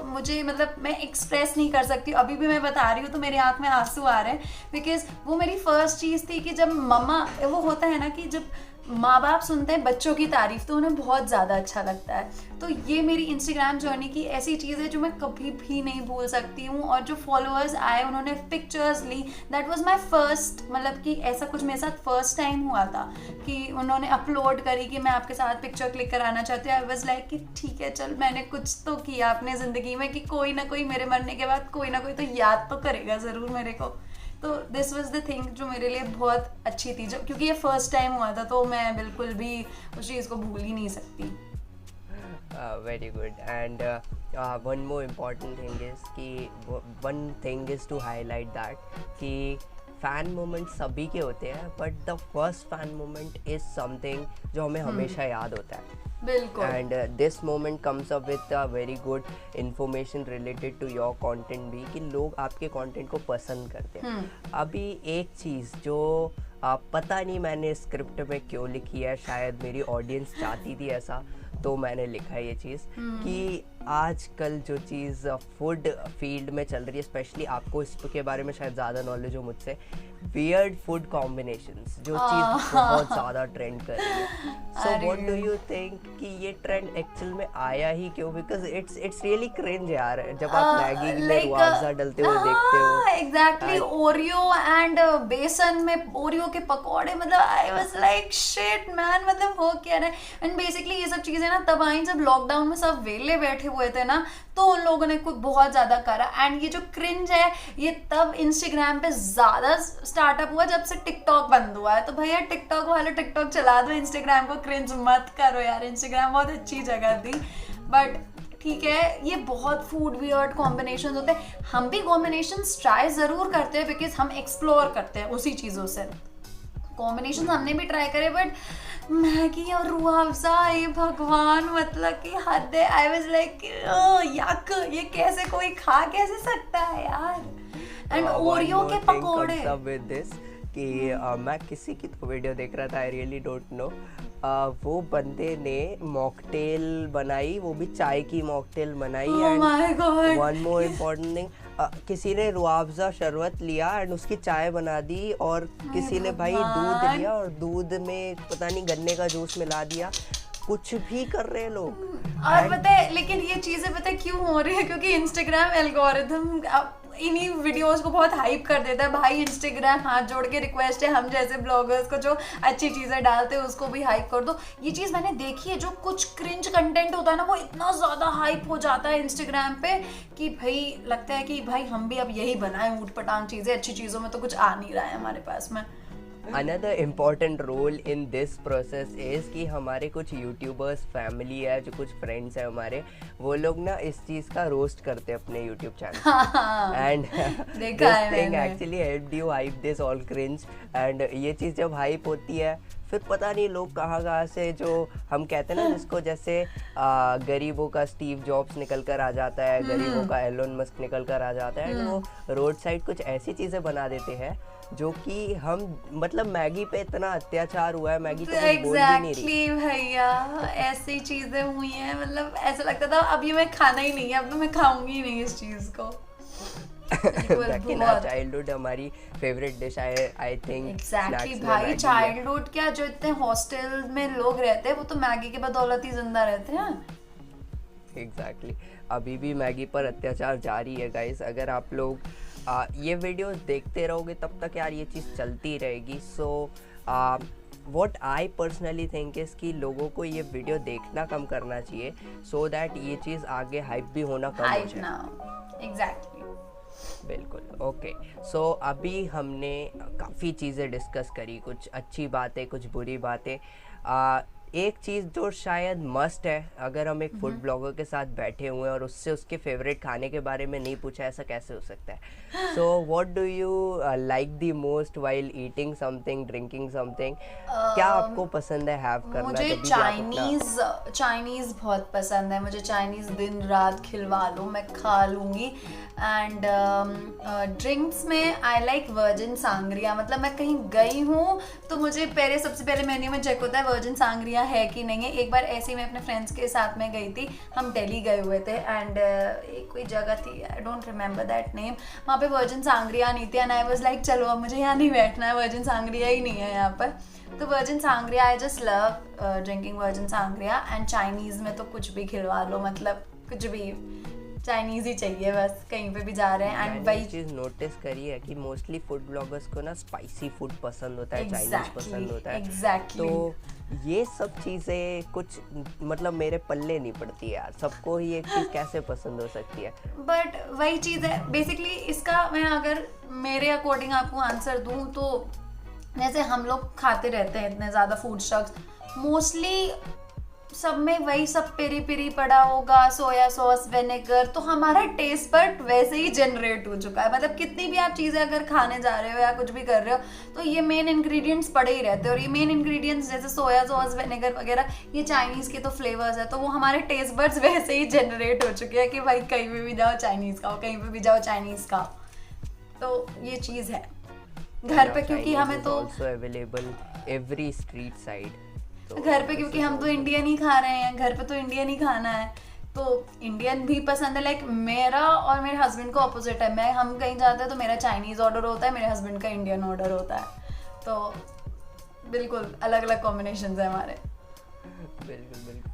मुझे, मतलब मैं एक्सप्रेस नहीं कर सकती, अभी भी मैं बता रही हूँ तो मेरे आंख में आंसू आ रहे हैं बिकॉज वो मेरी फर्स्ट चीज़ थी कि जब मम्मा, वो होता है ना कि जब माँ बाप सुनते हैं बच्चों की तारीफ तो उन्हें बहुत ज़्यादा अच्छा लगता है। तो ये मेरी इंस्टाग्राम जर्नी की ऐसी चीज़ है जो मैं कभी भी नहीं भूल सकती हूँ। और जो फॉलोअर्स आए, उन्होंने पिक्चर्स ली, दैट वाज माय फर्स्ट, मतलब कि ऐसा कुछ मेरे साथ फर्स्ट टाइम हुआ था कि उन्होंने अपलोड करी कि मैं आपके साथ पिक्चर क्लिक कराना चाहती हूँ। आई वाज लाइक कि ठीक है, चल मैंने कुछ तो किया अपने ज़िंदगी में कि कोई ना कोई मेरे मरने के बाद कोई ना कोई तो याद तो करेगा ज़रूर मेरे को। तो दिस वाज द थिंग जो मेरे लिए बहुत अच्छी थी, जो क्योंकि ये फर्स्ट टाइम हुआ था तो मैं बिल्कुल भी उस चीज़ को भूल ही नहीं सकती। Very good. And one more important thing is कि one thing is to highlight that कि फैन मोमेंट सभी के होते हैं, but the first fan moment is something जो हमें हमेशा याद होता है. बिल्कुल. And this moment comes up with a very good information related to your content भी, कि लोग आपके कंटेंट को पसंद करते हैं. अभी एक चीज़ जो पता नहीं मैंने स्क्रिप्ट में क्यों लिखी है, शायद मेरी ऑडियंस चाहती थी ऐसा, तो मैंने लिखा है ये चीज़ कि आजकल जो चीज़ फूड फील्ड में चल रही है, स्पेशली आपको इसके बारे में शायद ज़्यादा नॉलेज हो मुझसे, वियर्ड फूड कॉम्बिनेशंस जो चीज़ बहुत ज़्यादा ट्रेंड कर रही है. So what do you think कि ये ट्रेंड एक्चुअल में आया ही क्यों? बिकॉज इट्स रियली क्रिंज यार, जब आप मैगी में रुआवजा डलते हुए देखते हो. एग्जैक्टली. ओरियो एंड बेसन में ओरियो के पकौड़े, मतलब I was like shit man, मतलब हो क्या रहा है. एंड बेसिकली ये सब चीजें ना तब आई जब लॉकडाउन में सब वेले बैठे हुए थे ना, तो उन लोगों ने कुछ बहुत ज्यादा करा. एंड ये जो क्रिंज है ये तब इंस्टाग्राम पे ज्यादा स्टार्टअप हुआ जब से टिकटॉक बंद हुआ है. तो भैया टिकटॉक वाले टिकटॉक चला दो, इंस्टाग्राम को क्रिंज मत करो यार. इंस्टाग्राम बहुत अच्छी जगह थी, बट ठीक है, ये बहुत फूड वियर्ड कॉम्बिनेशन होते हैं. हम भी कॉम्बिनेशन ट्राई जरूर करते हैं बिकॉज हम एक्सप्लोर करते हैं उसी चीजों से. कॉम्बिनेशन हमने भी ट्राई करे, बट मैगी और रूह-अफ़ज़ा, ये भगवान, मतलब कि हद है. आई वाज लाइक यक, ये कैसे कोई खा कैसे सकता है यार. एंड ओरियो के पकोड़े कि मैं किसी की तो वीडियो देख रहा था, आई रियली डोंट नो, वो बंदे ने मॉकटेल बनाई, वो भी चाय की मॉकटेल बनाई. And one more important thing, किसी ने रुआवजा शरबत लिया एंड उसकी चाय बना दी, और किसी ने भाई दूध लिया और दूध में पता नहीं गन्ने का जूस मिला दिया. कुछ भी कर रहे हैं लोग. और पता है, लेकिन ये चीजें पता है क्यों हो रही है? क्योंकि इंस्टाग्राम एल्गोरिथम इन्हीं वीडियोस को बहुत हाइप कर देता है. भाई इंस्टाग्राम हाथ जोड़ के रिक्वेस्ट है, हम जैसे ब्लॉगर्स को जो अच्छी चीजें डालते हैं उसको भी हाइप कर दो. ये चीज मैंने देखी है, जो कुछ क्रिंज कंटेंट होता है ना वो इतना ज्यादा हाइप हो जाता है इंस्टाग्राम पे कि भाई लगता है कि भाई हम भी अब यही बनाए ऊट-पटांग चीजें. अच्छी चीजों में तो कुछ आ नहीं रहा है हमारे पास में. Another important role in this process is कि हमारे कुछ यूट्यूबर्स फैमिली है, जो कुछ फ्रेंड्स हैं हमारे, वो लोग ना इस चीज़ का रोस्ट करते हैं अपने YouTube channel. And this thing actually helped you hype this all cringe. And ये चीज़ जब हाइप होती है, फिर पता नहीं लोग कहाँ से, जो हम कहते हैं ना जिसको, जैसे गरीबों का स्टीव जॉब्स निकल कर आ जाता है, गरीबों का एलोन मस्क निकल कर आ जाता है, वो रोड साइड कुछ ऐसी चीज़ें बना देते हैं जो कि हम, मतलब मैगी पे इतना अत्याचार हुआ है, मैगी तो कुछ बोल ही नहीं रही. भैया ऐसी चीजें हुई हैं, मतलब ऐसा लगता था अब ये मैं खाना ही नहीं है, अब तो मैं खाऊंगी ही नहीं इस चीज को. बैक इन आवर चाइल्डहुड हमारी favourite dish I think. Exactly भाई, चाइल्डहुड क्या, जो इतने हॉस्टल में लोग रहते हैं वो तो मैगी के बदौलत ही जिंदा रहते हैं. एग्जैक्टली. अभी भी मैगी पर अत्याचार जारी है गाइस. अगर आप लोग ये वीडियो देखते रहोगे तब तक यार ये चीज़ चलती रहेगी. So what I personally think is कि लोगों को ये वीडियो देखना कम करना चाहिए, सो दैट ये चीज़ आगे हाइप भी होना कम हो जाए. एग्जैक्टली. बिल्कुल. ओके, सो अभी हमने काफ़ी चीज़ें डिस्कस करी, कुछ अच्छी बातें, कुछ बुरी बातें. एक चीज़ जो शायद मस्ट है, अगर हम एक फूड ब्लॉगर के साथ बैठे हुए हैं और उससे उसके फेवरेट खाने के बारे में नहीं पूछा, ऐसा कैसे हो सकता है? So what do you like the most while eating something, drinking something? क्या आपको पसंद है हैव करना? मुझे चाइनीज़ बहुत पसंद है. मुझे चाइनीज़ दिन रात खिलवा लो, मैं खा लूँगी. एंड ड्रिंक्स में आई लाइक वर्जिन सांगरिया. मतलब मैं कहीं गई हूँ तो मुझे सबसे पहले मेन्यू में चेक होता है वर्जिन सांगरिया है कि नहीं है. एक बार ऐसे ही मैं अपने फ्रेंड्स के साथ में गई थी, हम दिल्ली गए हुए थे, एंड एक कोई जगह थी, I don't remember that name, वहाँ पे वर्जिन सांगरिया नहीं थी. एंड आई वाज लाइक चलो अब मुझे यहाँ नहीं बैठना है, वर्जिन सांगरिया ही नहीं है यहाँ पर. तो virgin sangria, I just love drinking virgin sangria. And Chinese में तो कुछ भी खिलवा लो, मतलब कुछ भी चाइनीज़ ही चाहिए बस, कहीं पे भी जा रहे हैं. एंड वही चीज़ नोटिस करी है कि मोस्टली फूड ब्लॉगर्स को ना स्पाइसी फूड पसंद होता है, चाइनीज़ पसंद होता है. एग्जैक्टली. तो ये सब चीज़ें कुछ मतलब मेरे पल्ले नहीं पड़ती है यार. सबको ही एक चीज़ कैसे पसंद हो सकती है? बट वही चीज़ है बेसिकली. इसका मैं अगर मेरे अकॉर्डिंग आपको आंसर दूं तो जैसे हम लोग खाते रहते हैं इतने ज़्यादा फूड स्टॉक्स, मोस्टली सब में वही सब पेरी पेरी पड़ा होगा, सोया सॉस, विनेगर, तो हमारा टेस्ट बट वैसे ही जनरेट हो चुका है। मतलब कितनी भी आप चीज़ें अगर खाने जा रहे हो या कुछ भी कर रहे हो तो ये मेन इंग्रेडिएंट्स पड़े ही रहते हैं, और ये मेन इंग्रेडिएंट्स जैसे सोया सॉस, विनेगर वगैरह, ये चाइनीज़ के तो फ्लेवर्स है, तो वो हमारे टेस्ट बड्स वैसे ही जनरेट हो चुके हैं कि भाई कहीं पे भी जाओ चाइनीज़ खाओ, कहीं पे भी जाओ चाइनीज़ खाओ। तो ये चीज़ है घर पे, क्योंकि हमें तो अवेलेबल एवरी स्ट्रीट साइड, घर पे क्योंकि हम तो इंडियन ही खा रहे हैं, घर पे तो इंडियन ही खाना है, तो इंडियन भी पसंद है। लाइक मेरा और मेरे हस्बैंड का ऑपोजिट है, हम कहीं जाते हैं तो मेरा चाइनीज़ ऑर्डर होता है, मेरे हस्बैंड का इंडियन ऑर्डर होता है, तो बिल्कुल अलग अलग कॉम्बिनेशन है हमारे। बिल्कुल बिल्कुल।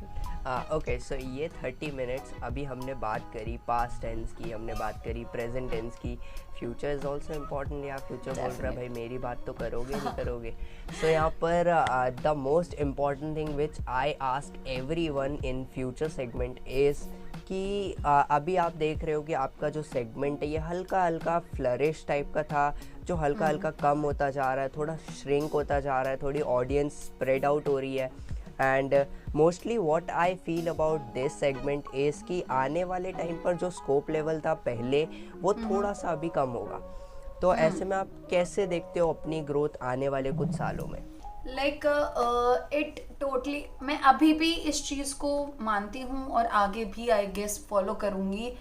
ओके, सो ये 30 मिनट्स अभी हमने बात करी पास्ट टेंस की, हमने बात करी प्रेजेंट टेंस की, फ्यूचर इज़ ऑल्सो इम्पॉर्टेंट। या फ्यूचर बोल रहा है भाई मेरी बात तो करोगे नहीं करोगे। सो यहाँ पर the most important thing which I ask every one in future segment is कि अभी आप देख रहे हो कि आपका जो सेगमेंट है ये हल्का हल्का फ्लरिश टाइप का था, जो हल्का हल्का कम होता जा रहा है, थोड़ा श्रिंक होता जा रहा है, थोड़ी ऑडियंस स्प्रेड आउट हो रही है। And mostly what I feel about this segment is कि आने वाले टाइम पर जो स्कोप लेवल था पहले वो थोड़ा सा अभी कम होगा। तो ऐसे में आप कैसे देखते हो अपनी ग्रोथ आने वाले कुछ सालों में? लाइक इट टोटली, मैं अभी भी इस चीज़ को मानती हूँ और आगे भी आई गेस फॉलो करूँगी।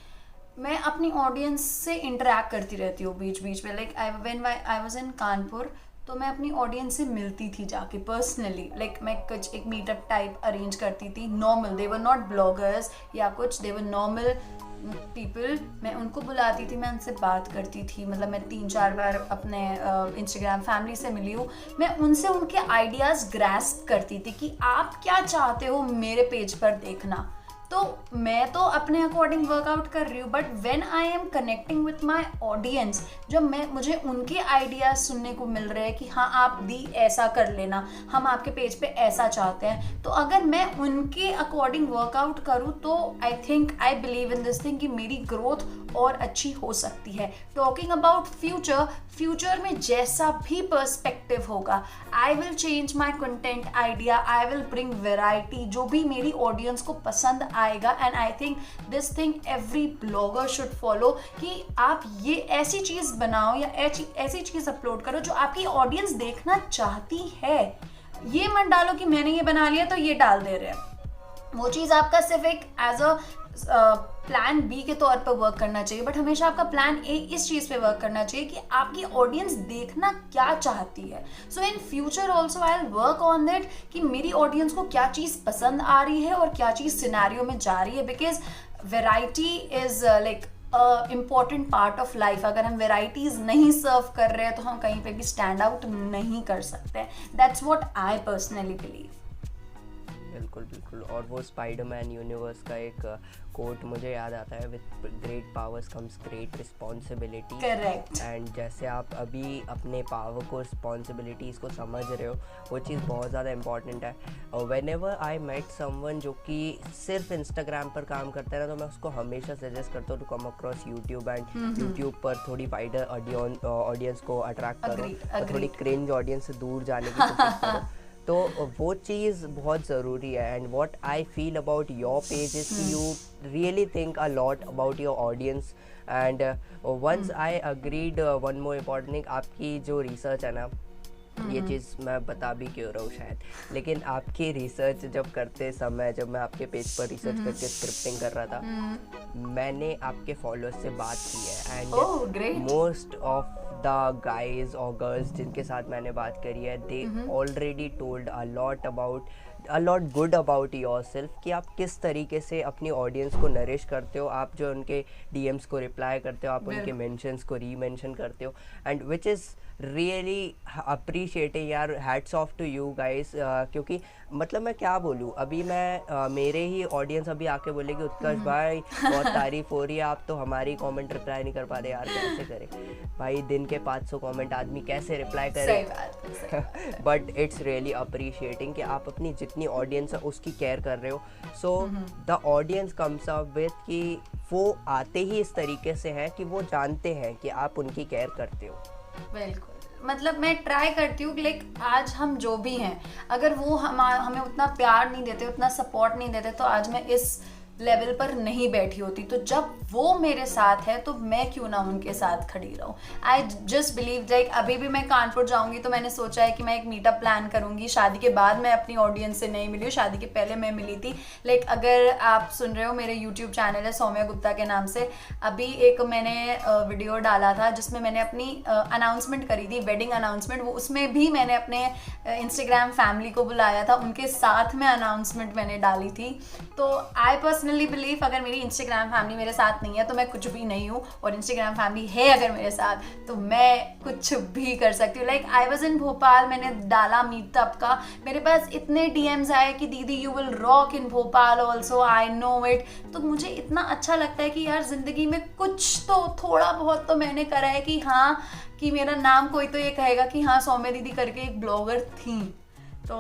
मैं अपनी ऑडियंस से इंटरेक्ट करती रहती हूँ बीच बीच में। Like I was in Kanpur, तो मैं अपनी ऑडियंस से मिलती थी जाके पर्सनली। लाइक मैं कुछ एक मीटअप टाइप अरेंज करती थी, normal, they were not bloggers या कुछ, दे वर नॉर्मल पीपल। मैं उनको बुलाती थी, मैं उनसे बात करती थी। मतलब मैं 3-4 बार अपने इंस्टाग्राम फैमिली से मिली हूँ। मैं उनसे उनके आइडियाज़ ग्रैस्प करती थी कि आप क्या चाहते हो मेरे पेज पर देखना। तो मैं तो अपने अकॉर्डिंग वर्कआउट कर रही हूँ, but when I am connecting with my audience, जब मुझे उनके आइडियाज़ सुनने को मिल रहे हैं कि हाँ आप दी ऐसा कर लेना, हम आपके पेज पे ऐसा चाहते हैं, तो अगर मैं उनके अकॉर्डिंग वर्कआउट करूँ तो I think, I believe in this thing कि मेरी ग्रोथ और अच्छी हो सकती है। टॉकिंग अबाउट फ्यूचर में जैसा भी पर्सपेक्टिव होगा, I will change my content idea, I will bring variety जो भी मेरी ऑडियंस को पसंद आएगा। And I think this thing every blogger should follow कि आप ये ऐसी चीज़ बनाओ या ऐसी चीज़ अपलोड करो जो आपकी ऑडियंस देखना चाहती है। ये मत डालो कि मैंने ये बना लिया तो ये डाल दे रहे हैं। वो चीज़ आपका सिर्फ एक एज अ प्लान बी के तौर पर वर्क करना चाहिए, बट हमेशा आपका प्लान ए इस चीज़ पे वर्क करना चाहिए कि आपकी ऑडियंस देखना क्या चाहती है। So in future also I will work on that कि मेरी ऑडियंस को क्या चीज़ पसंद आ रही है और क्या चीज़ सिनेरियो में जा रही है, because variety is like important part of life. अगर हम वेराइटीज़ नहीं सर्व कर रहे हैं तो हम कहीं पे भी स्टैंड आउट नहीं कर सकते। That's what I personally believe. बिल्कुल बिल्कुल। और वो स्पाइडरमैन यूनिवर्स का एक कोट मुझे याद आता है, with great powers comes great responsibility. Correct. And जैसे आप अभी अपने पावर को, रिस्पॉन्सिबिलिटीज़ को समझ रहे हो, वो चीज़ बहुत ज़्यादा इंपॉर्टेंट है। और whenever I met someone जो कि सिर्फ इंस्टाग्राम पर काम करता है ना, तो मैं उसको हमेशा सजेस्ट करता हूँ to come across YouTube. And YouTube पर थोड़ी वाइडर ऑडियंस को अट्रैक्ट करो, और थोड़ी क्रिंज ऑडियंस से दूर जाने की कोशिश करो। तो वो चीज़ बहुत ज़रूरी है। And what I feel about your page is you really think a lot about your audience. And once I agreed one more important thing, आपकी जो रिसर्च है ना, ये चीज़ मैं बता भी क्यों रहा हूँ शायद, लेकिन आपकी रिसर्च जब करते समय, जब मैं आपके पेज पर रिसर्च करके स्क्रिप्टिंग कर रहा था, मैंने आपके फॉलोअर्स से बात की है। And most of the guys और गर्ल्स जिनके साथ मैंने बात करी है, they already told a lot good about your self, कि आप किस तरीके से अपनी ऑडियंस को नरिश करते हो, आप जो उनके डीएम्स को रिप्लाई करते हो, आप उनके मेंशंस को रीमेंशन करते हो। And which is really appreciating यार, hats off to you guys. क्योंकि मतलब मैं क्या बोलूँ, अभी मैं मेरे ही ऑडियंस अभी आके बोलेगी उत्कर्ष भाई बहुत तारीफ हो रही है, आप तो हमारी कमेंट रिप्लाई नहीं कर पा रहे यार, कैसे करें भाई, दिन के 500 कमेंट आदमी कैसे रिप्लाई करे। बट इट्स रियली अप्रिशिएटिंग कि आप अपनी जितनी ऑडियंस है उसकी केयर कर रहे हो। So the audience comes up with कि वो आते ही इस तरीके से हैं कि वो जानते हैं कि आप उनकी केयर करते हो। बिल्कुल, मतलब मैं ट्राई करती हूँ लाइक आज हम जो भी हैं, अगर वो हमें उतना प्यार नहीं देते, उतना सपोर्ट नहीं देते, तो आज मैं इस लेवल पर नहीं बैठी होती। तो जब वो मेरे साथ है तो मैं क्यों ना उनके साथ खड़ी रहूं। आई जस्ट बिलीव लाइक अभी भी मैं कानपुर जाऊंगी तो मैंने सोचा है कि मैं एक मीटअप प्लान करूंगी। शादी के बाद मैं अपनी ऑडियंस से नहीं मिली हूँ, शादी के पहले मैं मिली थी। लाइक अगर आप सुन रहे हो, मेरे यूट्यूब चैनल है सौम्या गुप्ता के नाम से, अभी एक मैंने वीडियो डाला था जिसमें मैंने अपनी अनाउंसमेंट करी थी, वेडिंग अनाउंसमेंट। वो उसमें भी मैंने अपने इंस्टाग्राम फैमिली को बुलाया था, उनके साथ में अनाउंसमेंट मैंने डाली थी। तो आई पर्सनली बिलीव अगर मेरी इंस्टाग्राम फैमिली मेरे साथ नहीं है तो मैं कुछ भी नहीं हूँ, और इंस्टाग्राम फैमिली है अगर मेरे साथ तो मैं कुछ भी कर सकती हूँ। Like I was in Bhopal, मैंने डाला मीटअप का, मेरे पास इतने DMs आए कि दीदी you will rock in Bhopal also, I know it. तो मुझे इतना अच्छा लगता है कि यार ज़िंदगी में कुछ तो थोड़ा बहुत तो मैंने करा है कि हाँ, कि मेरा नाम कोई तो ये कहेगा कि हाँ सौम्या दीदी करके एक ब्लॉगर थी। तो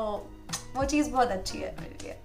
वो चीज़ बहुत अच्छी है मेरे लिए।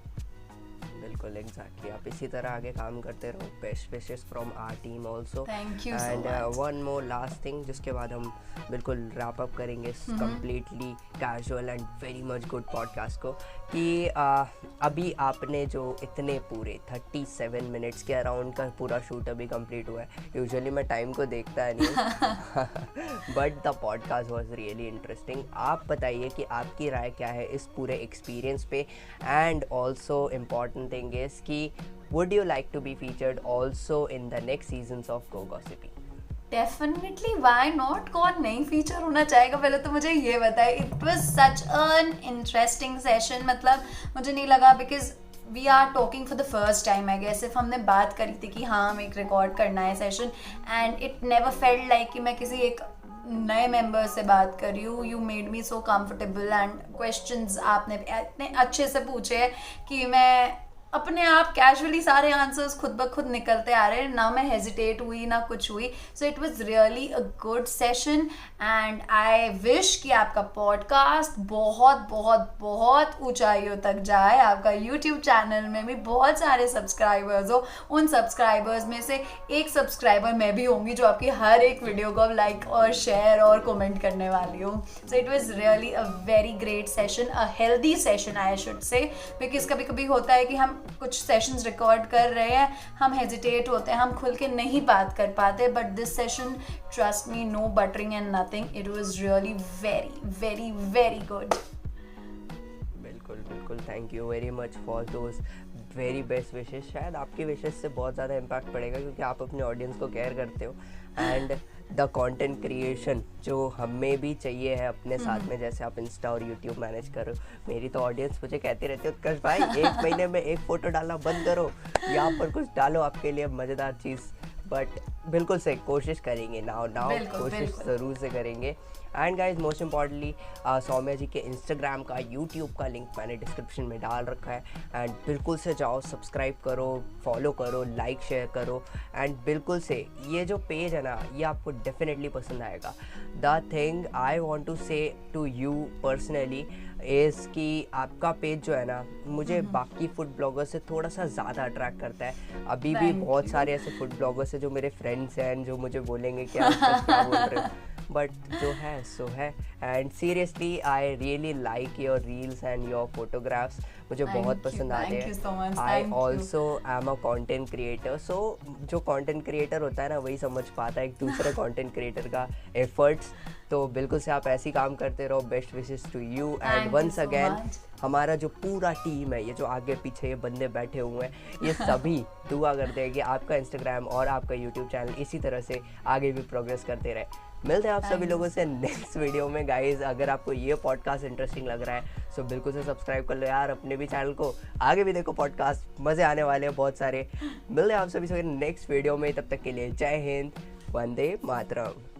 बिल्कुल एग्जैक्टली, आप इसी तरह आगे काम करते रहो। Best wishes from our team also. Thank you so and much. One more last thing, जिसके बाद हम बिल्कुल रैप अप करेंगे completely casual and very much good podcast को, कि अभी आपने जो इतने पूरे 37 मिनट्स के अराउंड का पूरा शूट अभी कंप्लीट हुआ है। यूजुअली मैं टाइम को देखता नहीं हूँ but the podcast was really interesting. आप बताइए कि आपकी राय क्या है इस पूरे एक्सपीरियंस पे, and also important thing is कि would you like to be featured also in the next seasons of Go Gossipy? Definitely, why not, कौन नहीं फीचर होना चाहेगा। पहले तो मुझे ये बताए, it was such an interesting session. मतलब मुझे नहीं लगा, because we are talking for the first time I guess. सिर्फ हमने बात करी थी कि हाँ हमें एक रिकॉर्ड करना है session, and it never felt like कि मैं किसी एक नए मेंबर से बात कर रही हूँ। You made me so comfortable, and questions आपने इतने अच्छे से पूछे हैं कि मैं अपने आप कैजुअली सारे आंसर्स खुद ब खुद निकलते आ रहे हैं, ना मैं हेजिटेट हुई ना कुछ हुई। So it was really a good session, and I wish कि आपका पॉडकास्ट बहुत बहुत बहुत ऊंचाइयों तक जाए, आपका यूट्यूब चैनल में भी बहुत सारे सब्सक्राइबर्स हो। उन सब्सक्राइबर्स में से एक सब्सक्राइबर मैं भी होंगी जो आपकी हर एक वीडियो को लाइक और शेयर और कमेंट करने वाली हूँ। So it was really a very great session, a healthy session I should say, because कभी कभी होता है कि हम कुछ सेशंस रिकॉर्ड कर रहे हैं, हम हेजिटेट होते हैं, हम खुल के नहीं बात कर पाते, but this session, trust me, no buttering and nothing, it was really very very very good. बिल्कुल बिल्कुल, thank you very much for those very best wishes. शायद आपकी विशेस से बहुत ज़्यादा इम्पैक्ट पड़ेगा क्योंकि आप अपने ऑडियंस को केयर करते हो, एंड द कंटेंट क्रिएशन जो हमें भी चाहिए है अपने साथ में, जैसे आप इंस्टा और यूट्यूब मैनेज करो। मेरी तो ऑडियंस मुझे कहती रहती है उत्कर्ष भाई 1 महीने में 1 फोटो डालना बंद करो, यहाँ पर कुछ डालो आपके लिए मज़ेदार चीज़। बट बिल्कुल से कोशिश करेंगे, नाउ कोशिश ज़रूर से करेंगे। And guys most importantly Soumya ji के इंस्टाग्राम का, यूट्यूब का लिंक मैंने डिस्क्रिप्शन में डाल रखा है, एंड बिल्कुल से जाओ, सब्सक्राइब करो, फॉलो करो, लाइक शेयर करो, एंड बिल्कुल से ये जो पेज है ना ये आपको डेफिनेटली पसंद आएगा। The thing I want to say to you personally is कि आपका पेज जो है ना मुझे बाकी फूड ब्लॉगर से थोड़ा सा ज़्यादा अट्रैक्ट करता है। अभी भी बहुत सारे ऐसे फूड ब्लॉगर्स हैं जो मेरे फ्रेंड्स हैं जो मुझे बोलेंगे कि आप क्या बोल रहे हो, बट जो है सो है। And seriously I really like your reels and your photographs, मुझे बहुत पसंद आ रहे हैं। I also am a content creator, so जो कंटेंट क्रिएटर होता है ना वही समझ पाता है एक दूसरे कंटेंट क्रिएटर का एफर्ट्स। तो बिल्कुल से आप ऐसे ही काम करते रहो। Best wishes to you, and once again हमारा जो पूरा टीम है, ये जो आगे पीछे ये बंदे बैठे हुए हैं, ये सभी दुआ करते हैं कि आपका इंस्टाग्राम और आपका यूट्यूब चैनल इसी तरह से आगे भी प्रोग्रेस करते रहे। मिलते हैं आप सभी लोगों से नेक्स्ट वीडियो में। गाइज अगर आपको ये पॉडकास्ट इंटरेस्टिंग लग रहा है सो बिल्कुल से सब्सक्राइब कर लो यार अपने भी चैनल को, आगे भी देखो पॉडकास्ट, मज़े आने वाले हैं बहुत सारे। मिलते हैं आप सभी से नेक्स्ट वीडियो में, तब तक के लिए जय हिंद, वंदे मातरम।